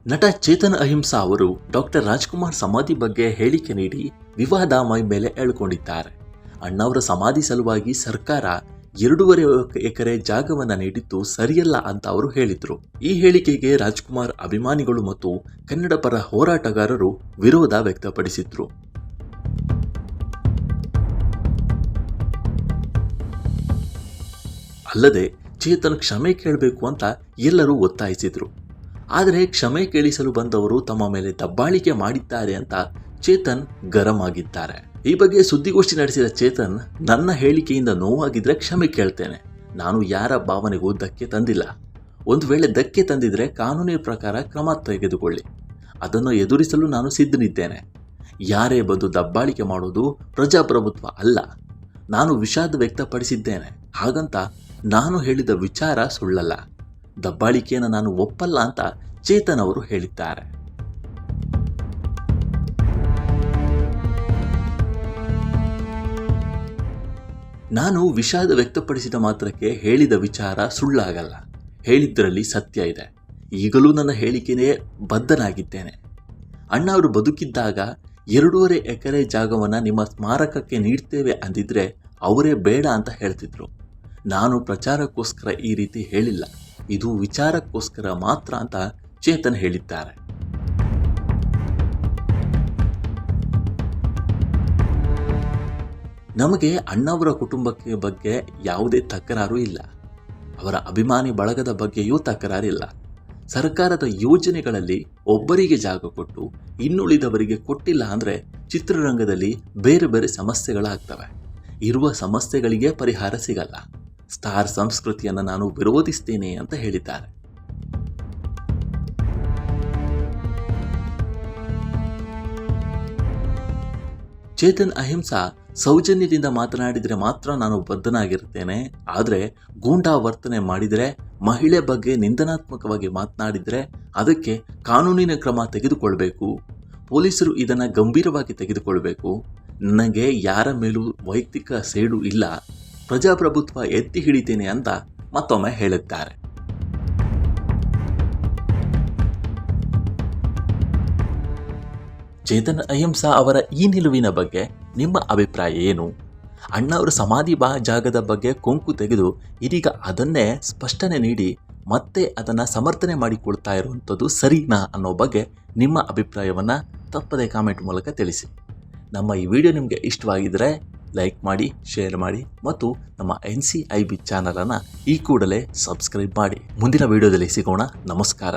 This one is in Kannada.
ನಟ ಚೇತನ್ ಅಹಿಂಸಾ ಅವರು ಡಾಕ್ಟರ್ ರಾಜ್ಕುಮಾರ್ ಸಮಾಧಿ ಬಗ್ಗೆ ಹೇಳಿಕೆ ನೀಡಿ ವಿವಾದ ಮೈ ಮೇಲೆ ಎಳ್ಕೊಂಡಿದ್ದಾರೆ. ಅಣ್ಣವರ ಸಮಾಧಿ ಸಲುವಾಗಿ ಸರ್ಕಾರ 2.5 ಎಕರೆ ಜಾಗವನ್ನು ನೀಡಿದ್ದು ಸರಿಯಲ್ಲ ಅಂತ ಅವರು ಹೇಳಿದ್ರು. ಈ ಹೇಳಿಕೆಗೆ ರಾಜ್ಕುಮಾರ್ ಅಭಿಮಾನಿಗಳು ಮತ್ತು ಕನ್ನಡ ಪರ ಹೋರಾಟಗಾರರು ವಿರೋಧ ವ್ಯಕ್ತಪಡಿಸಿದ್ರು. ಅಲ್ಲದೆ ಚೇತನ್ ಕ್ಷಮೆ ಕೇಳಬೇಕು ಅಂತ ಎಲ್ಲರೂ ಒತ್ತಾಯಿಸಿದ್ರು. ಆದರೆ ಕ್ಷಮೆ ಕೇಳಿಸಲು ಬಂದವರು ತಮ್ಮ ಮೇಲೆ ದಬ್ಬಾಳಿಕೆ ಮಾಡಿದ್ದಾರೆ ಅಂತ ಚೇತನ್ ಗರಂ ಆಗಿದ್ದಾರೆ. ಈ ಬಗ್ಗೆ ಸುದ್ದಿಗೋಷ್ಠಿ ನಡೆಸಿದ ಚೇತನ್, ನನ್ನ ಹೇಳಿಕೆಯಿಂದ ನೋವಾಗಿದ್ರೆ ಕ್ಷಮೆ ಕೇಳ್ತೇನೆ. ನಾನು ಯಾರ ಭಾವನೆಗೂ ಧಕ್ಕೆ ತಂದಿಲ್ಲ. ಒಂದು ವೇಳೆ ಧಕ್ಕೆ ತಂದಿದ್ರೆ ಕಾನೂನಿನ ಪ್ರಕಾರ ಕ್ರಮ ತೆಗೆದುಕೊಳ್ಳಿ. ಅದನ್ನು ಎದುರಿಸಲು ನಾನು ಸಿದ್ಧನಿದ್ದೇನೆ. ಯಾರೇ ಬಂದು ದಬ್ಬಾಳಿಕೆ ಮಾಡೋದು ಪ್ರಜಾಪ್ರಭುತ್ವ ಅಲ್ಲ. ನಾನು ವಿಷಾದ ವ್ಯಕ್ತಪಡಿಸಿದ್ದೇನೆ. ಹಾಗಂತ ನಾನು ಹೇಳಿದ ವಿಚಾರ ಸುಳ್ಳಲ್ಲ. ದಬ್ಬಾಳಿಕೆಯನ್ನು ನಾನು ಒಪ್ಪಲ್ಲ ಅಂತ ಚೇತನ್ ಅವರು ಹೇಳಿದ್ದಾರೆ. ನಾನು ವಿಷಾದ ವ್ಯಕ್ತಪಡಿಸಿದ ಮಾತ್ರಕ್ಕೆ ಹೇಳಿದ ವಿಚಾರ ಸುಳ್ಳಾಗಲ್ಲ. ಹೇಳಿದ್ದರಲ್ಲಿ ಸತ್ಯ ಇದೆ. ಈಗಲೂ ನನ್ನ ಹೇಳಿಕೆನೇ ಬದ್ಧನಾಗಿದ್ದೇನೆ. ಅಣ್ಣ ಅವರು ಬದುಕಿದ್ದಾಗ 2.5 ಎಕರೆ ಜಾಗವನ್ನು ನಿಮ್ಮ ಸ್ಮಾರಕಕ್ಕೆ ನೀಡ್ತೇವೆ ಅಂದಿದ್ರೆ ಅವರೇ ಬೇಡ ಅಂತ ಹೇಳ್ತಿದ್ರು. ನಾನು ಪ್ರಚಾರಕ್ಕೋಸ್ಕರ ಈ ರೀತಿ ಹೇಳಿಲ್ಲ. ಇದು ವಿಚಾರಕ್ಕೋಸ್ಕರ ಮಾತ್ರ ಅಂತ ಚೇತನ್ ಹೇಳಿದ್ದಾರೆ. ನಮಗೆ ಅಣ್ಣವರ ಕುಟುಂಬಕ್ಕೆ ಬಗ್ಗೆ ಯಾವುದೇ ತಕರಾರು ಇಲ್ಲ. ಅವರ ಅಭಿಮಾನಿ ಬಳಗದ ಬಗ್ಗೆಯೂ ತಕರಾರಿಲ್ಲ. ಸರ್ಕಾರದ ಯೋಜನೆಗಳಲ್ಲಿ ಒಬ್ಬರಿಗೆ ಜಾಗ ಕೊಟ್ಟು ಇನ್ನುಳಿದವರಿಗೆ ಕೊಟ್ಟಿಲ್ಲ ಅಂದರೆ ಚಿತ್ರರಂಗದಲ್ಲಿ ಬೇರೆ ಬೇರೆ ಸಮಸ್ಯೆಗಳಾಗ್ತವೆ. ಇರುವ ಸಮಸ್ಯೆಗಳಿಗೆ ಪರಿಹಾರ ಸಿಗಲ್ಲ. ಸ್ಟಾರ್ ಸಂಸ್ಕೃತಿಯನ್ನು ನಾನು ವಿರೋಧಿಸ್ತೇನೆ ಅಂತ ಹೇಳಿದ್ದಾರೆ. ಚೇತನ್ ಅಹಿಂಸಾ ಸೌಜನ್ಯದಿಂದ ಮಾತನಾಡಿದರೆ ಮಾತ್ರ ನಾನು ಬದ್ಧನಾಗಿರ್ತೇನೆ. ಆದರೆ ಗೂಂಡಾ ವರ್ತನೆ ಮಾಡಿದರೆ, ಮಹಿಳೆ ಬಗ್ಗೆ ನಿಂದನಾತ್ಮಕವಾಗಿ ಮಾತನಾಡಿದರೆ ಅದಕ್ಕೆ ಕಾನೂನಿನ ಕ್ರಮ ತೆಗೆದುಕೊಳ್ಬೇಕು. ಪೊಲೀಸರು ಇದನ್ನು ಗಂಭೀರವಾಗಿ ತೆಗೆದುಕೊಳ್ಬೇಕು. ನನಗೆ ಯಾರ ಮೇಲೂ ವೈಯಕ್ತಿಕ ಸೇಡು ಇಲ್ಲ. ಪ್ರಜಾಪ್ರಭುತ್ವ ಎತ್ತಿ ಹಿಡಿತೇನೆ ಅಂತ ಮತ್ತೊಮ್ಮೆ ಹೇಳಿದ್ದಾರೆ. ಚೇತನ್ ಅಹಿಂಸಾ ಅವರ ಈ ನಿಲುವಿನ ಬಗ್ಗೆ ನಿಮ್ಮ ಅಭಿಪ್ರಾಯ ಏನು? ಅಣ್ಣ ಅವರ ಸಮಾಧಿ ಜಾಗದ ಬಗ್ಗೆ ಕೊಂಕು ತೆಗೆದು ಇದೀಗ ಅದನ್ನೇ ಸ್ಪಷ್ಟನೆ ನೀಡಿ ಮತ್ತೆ ಅದನ್ನು ಸಮರ್ಥನೆ ಮಾಡಿಕೊಳ್ತಾ ಇರುವಂಥದ್ದು ಸರಿನಾ ಅನ್ನೋ ಬಗ್ಗೆ ನಿಮ್ಮ ಅಭಿಪ್ರಾಯವನ್ನು ತಪ್ಪದೇ ಕಾಮೆಂಟ್ ಮೂಲಕ ತಿಳಿಸಿ. ನಮ್ಮ ಈ ವಿಡಿಯೋ ನಿಮಗೆ ಇಷ್ಟವಾಗಿದ್ದರೆ ಲೈಕ್ ಮಾಡಿ, ಶೇರ್ ಮಾಡಿ ಮತ್ತು ನಮ್ಮ NCIB ಚಾನಲನ್ನು ಈ ಕೂಡಲೇ ಸಬ್ಸ್ಕ್ರೈಬ್ ಮಾಡಿ. ಮುಂದಿನ ವಿಡಿಯೋದಲ್ಲಿ ಸಿಗೋಣ. ನಮಸ್ಕಾರ.